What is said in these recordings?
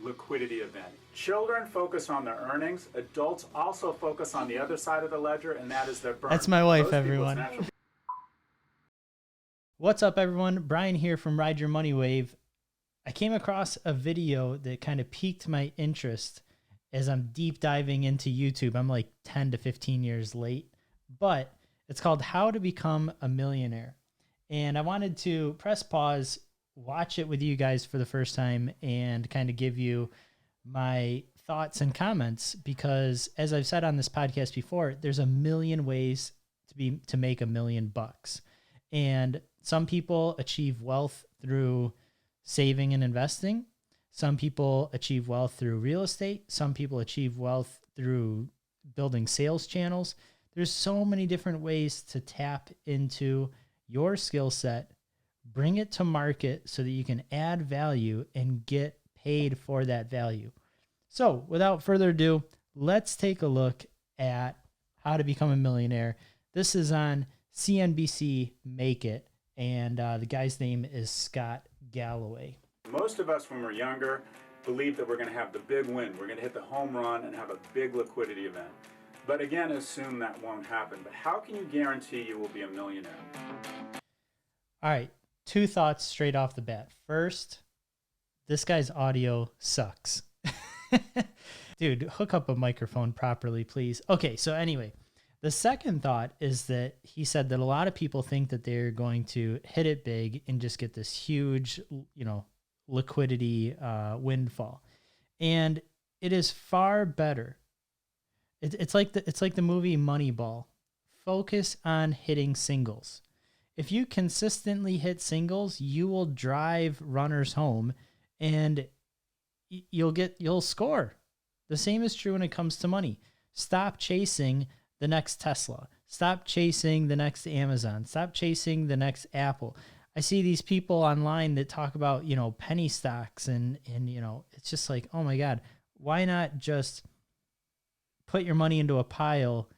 liquidity event. Children focus on their earnings. Adults also focus on the other side of the ledger, and that is their burn. That's my wife, everyone. What's up, everyone? Brian here from Ride Your Money Wave. I came across a video that kind of piqued my interest as I'm deep diving into YouTube. I'm like 10 to 15 years late, but it's called How to Become a Millionaire. And I wanted to press pause, watch it with you guys for the first time, and kind of give you my thoughts and comments, because as I've said on this podcast before, there's a million ways to make $1 million. And some people achieve wealth through saving and investing. Some people achieve wealth through real estate. Some people achieve wealth through building sales channels. There's so many different ways to tap into your skill set, bring it to market so that you can add value and get paid for that value. So without further ado, let's take a look at how to become a millionaire. This is on CNBC Make It, and the guy's name is Scott Galloway. Most of us, when we're younger, believe that we're going to have the big win. We're going to hit the home run and have a big liquidity event. But again, assume that won't happen. But how can you guarantee you will be a millionaire? All right, two thoughts straight off the bat. First, this guy's audio sucks. Dude, hook up a microphone properly, please. Okay, so anyway, the second thought is that he said that a lot of people think that they're going to hit it big and just get this huge, liquidity windfall. And it is far better. It's like the movie Moneyball. Focus on hitting singles. If you consistently hit singles, you will drive runners home and you'll score. The same is true when it comes to money. Stop chasing the next Tesla. Stop chasing the next Amazon. Stop chasing the next Apple. I see these people online that talk about, penny stocks and it's just like, oh my God, why not just put your money into a pile,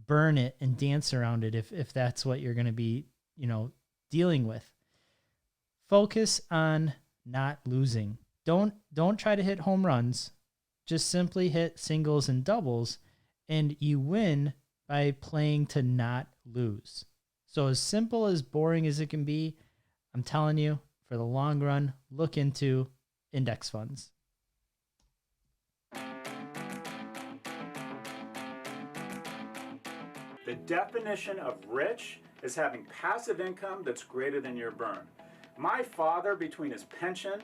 burn it, and dance around it if that's what you're going to be, dealing with. Focus on not losing. Don't try to hit home runs. Just simply hit singles and doubles, and you win by playing to not lose. So as simple as boring as it can be, I'm telling you, for the long run, look into index funds. The definition of rich is having passive income that's greater than your burn. My father, between his pension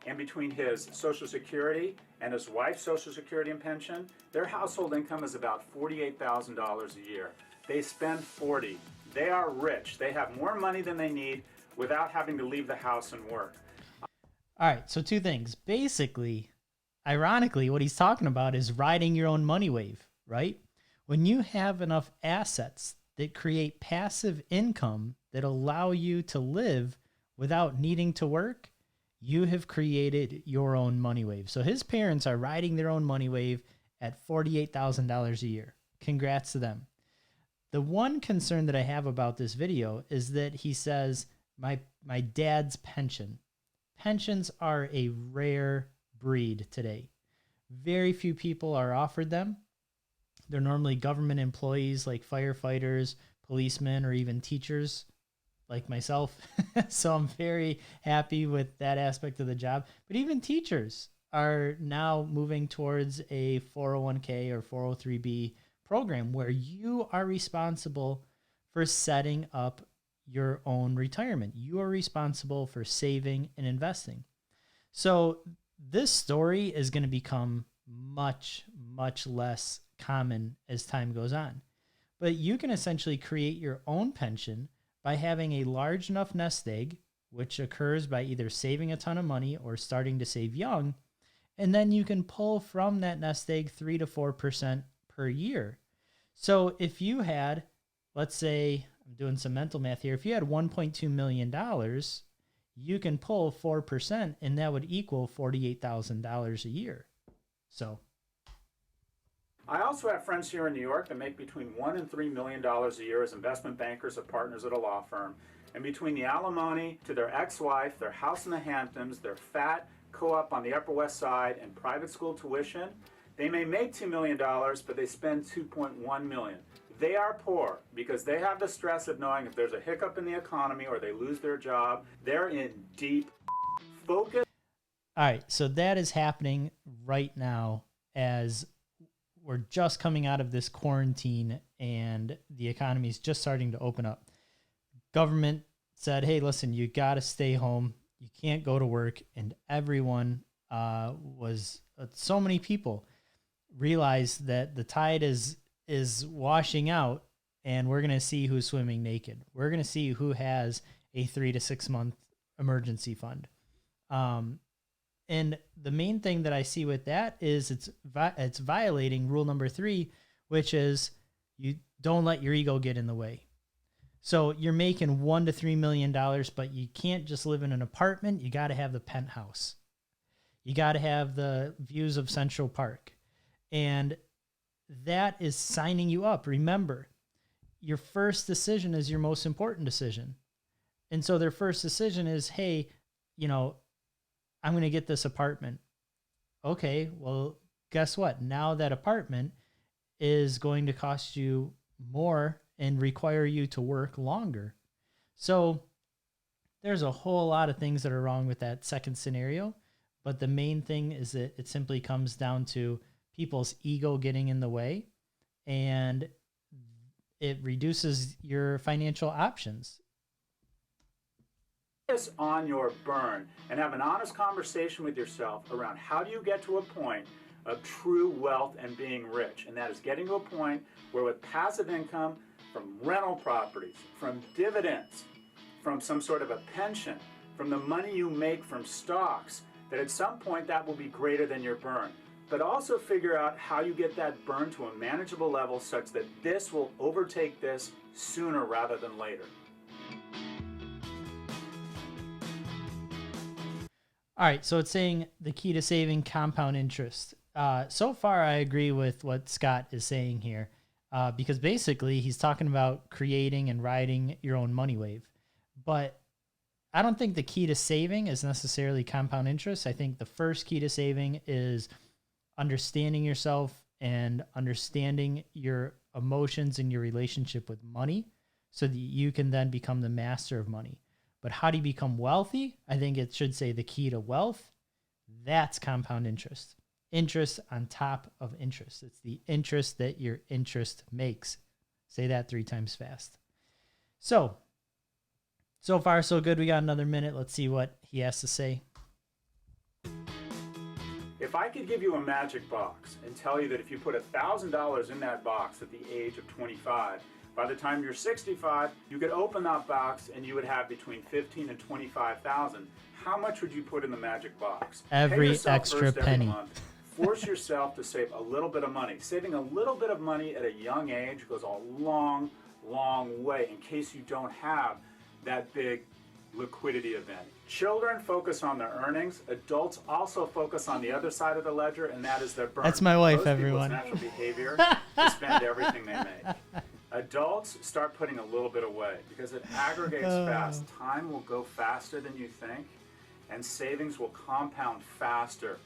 and between his Social Security and his wife's Social Security and pension, their household income is about $48,000 a year. They spend $40,000. They are rich. They have more money than they need without having to leave the house and work. All right, so two things. Basically, ironically, what he's talking about is riding your own money wave, right? When you have enough assets that create passive income that allow you to live without needing to work, you have created your own money wave. So his parents are riding their own money wave at $48,000 a year. Congrats to them. The one concern that I have about this video is that he says, my dad's pension. Pensions are a rare breed today. Very few people are offered them. They're normally government employees like firefighters, policemen, or even teachers like myself. So I'm very happy with that aspect of the job. But even teachers are now moving towards a 401k or 403b program where you are responsible for setting up your own retirement. You are responsible for saving and investing. So this story is going to become much, much less common as time goes on. But you can essentially create your own pension by having a large enough nest egg, which occurs by either saving a ton of money or starting to save young. And then you can pull from that nest egg 3 to 4% per year. So if you had, let's say, I'm doing some mental math here, if you had $1.2 million, you can pull 4%, and that would equal $48,000 a year. So I also have friends here in New York that make between $1 and $3 million a year as investment bankers or partners at a law firm. And between the alimony to their ex-wife, their house in the Hamptons, their fat co-op on the Upper West Side and private school tuition. They may make $2 million, but they spend $2.1 million. They are poor because they have the stress of knowing if there's a hiccup in the economy or they lose their job, they're in deep focus. All right, so that is happening right now as we're just coming out of this quarantine and the economy is just starting to open up. Government said, hey, listen, you got to stay home. You can't go to work. And everyone so many people realized that the tide is washing out and we're going to see who's swimming naked. We're going to see who has a 3 to 6 month emergency fund. And the main thing that I see with that is it's violating rule number 3, which is you don't let your ego get in the way. So you're making $1 to $3 million, but you can't just live in an apartment. You got to have the penthouse. You got to have the views of Central Park. And that is signing you up. Remember, your first decision is your most important decision. And so their first decision is, hey, I'm going to get this apartment. Okay, well, guess what? Now that apartment is going to cost you more and require you to work longer. So there's a whole lot of things that are wrong with that second scenario. But the main thing is that it simply comes down to people's ego getting in the way, and it reduces your financial options. Focus on your burn and have an honest conversation with yourself around how do you get to a point of true wealth and being rich. And that is getting to a point where with passive income from rental properties, from dividends, from some sort of a pension, from the money you make from stocks, that at some point that will be greater than your burn. But also figure out how you get that burn to a manageable level such that this will overtake this sooner rather than later. All right, so it's saying the key to saving compound interest. So far, I agree with what Scott is saying here because basically he's talking about creating and riding your own money wave. But I don't think the key to saving is necessarily compound interest. I think the first key to saving is understanding yourself and understanding your emotions and your relationship with money so that you can then become the master of money. But how do you become wealthy? I think it should say the key to wealth. That's compound interest. Interest on top of interest. It's the interest that your interest makes. Say that 3 times fast. So far, so good. We got another minute. Let's see what he has to say. If I could give you a magic box and tell you that if you put $1,000 in that box at the age of 25, by the time you're 65, you could open that box and you would have between $15,000 and $25,000. How much would you put in the magic box? Every extra penny. Every month. Force yourself to save a little bit of money. Saving a little bit of money at a young age goes a long, long way in case you don't have that big liquidity event. Children focus on their earnings. Adults also focus on the other side of the ledger, and that is their burn. That's my wife, Most everyone. People's natural behavior to spend everything they make. Adults start putting a little bit away because it aggregates fast. Time will go faster than you think, and savings will compound faster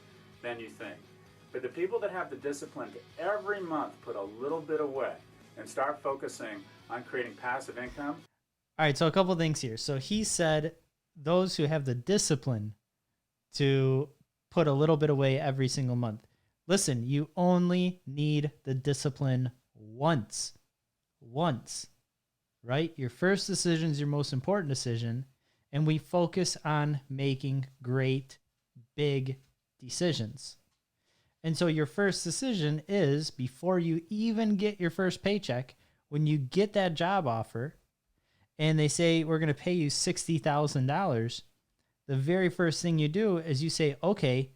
than you think. But the people that have the discipline to every month put a little bit away and start focusing on creating passive income. All right, so a couple things here. So he said those who have the discipline to put a little bit away every single month. Listen, you only need the discipline once, right? Your first decision is your most important decision, and we focus on making great, big decisions. And so your first decision is before you even get your first paycheck, when you get that job offer, and they say, we're going to pay you $60,000, the very first thing you do is you say, okay,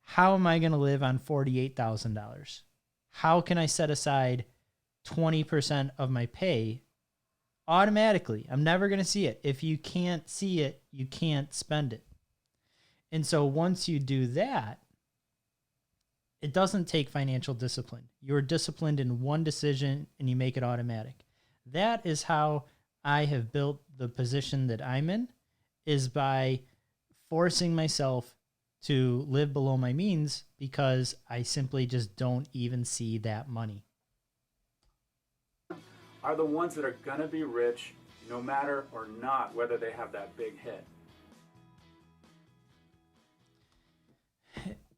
how am I going to live on $48,000? How can I set aside 20% of my pay automatically? I'm never going to see it. If you can't see it, you can't spend it. And so once you do that, it doesn't take financial discipline. You're disciplined in one decision and you make it automatic. That is how I have built the position that I'm in, is by forcing myself to live below my means because I simply just don't even see that money. Are the ones that are going to be rich no matter or not whether they have that big hit.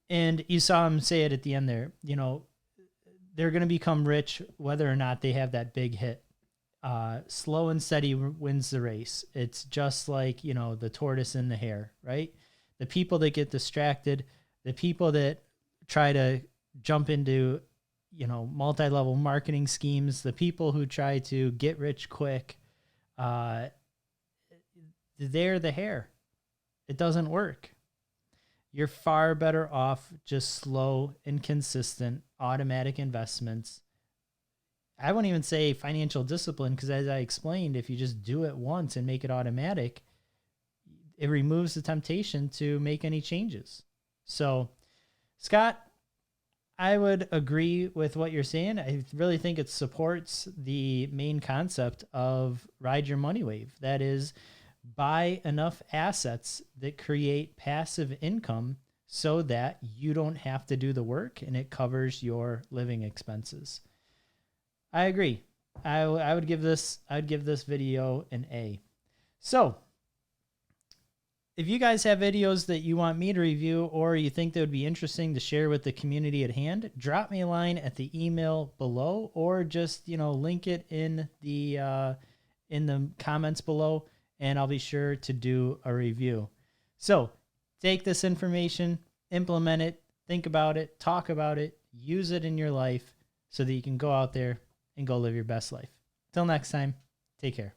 And you saw him say it at the end there, you know, they're going to become rich whether or not they have that big hit. Slow and steady wins the race. It's just like, you know, the tortoise and the hare, right? The people that get distracted, the people that try to jump into, you know, multi-level marketing schemes, the people who try to get rich quick, they're the hare. It doesn't work. You're far better off just slow and consistent automatic investments. I won't even say financial discipline because, as I explained, if you just do it once and make it automatic, it removes the temptation to make any changes. So, Scott, I would agree with what you're saying. I really think it supports the main concept of ride your money wave. That is, buy enough assets that create passive income so that you don't have to do the work and it covers your living expenses. I agree. I would give this video an A. So, if you guys have videos that you want me to review or you think that would be interesting to share with the community at hand, drop me a line at the email below or just, you know, link it in the comments below and I'll be sure to do a review. So, take this information, implement it, think about it, talk about it, use it in your life so that you can go out there and go live your best life. Till next time, take care.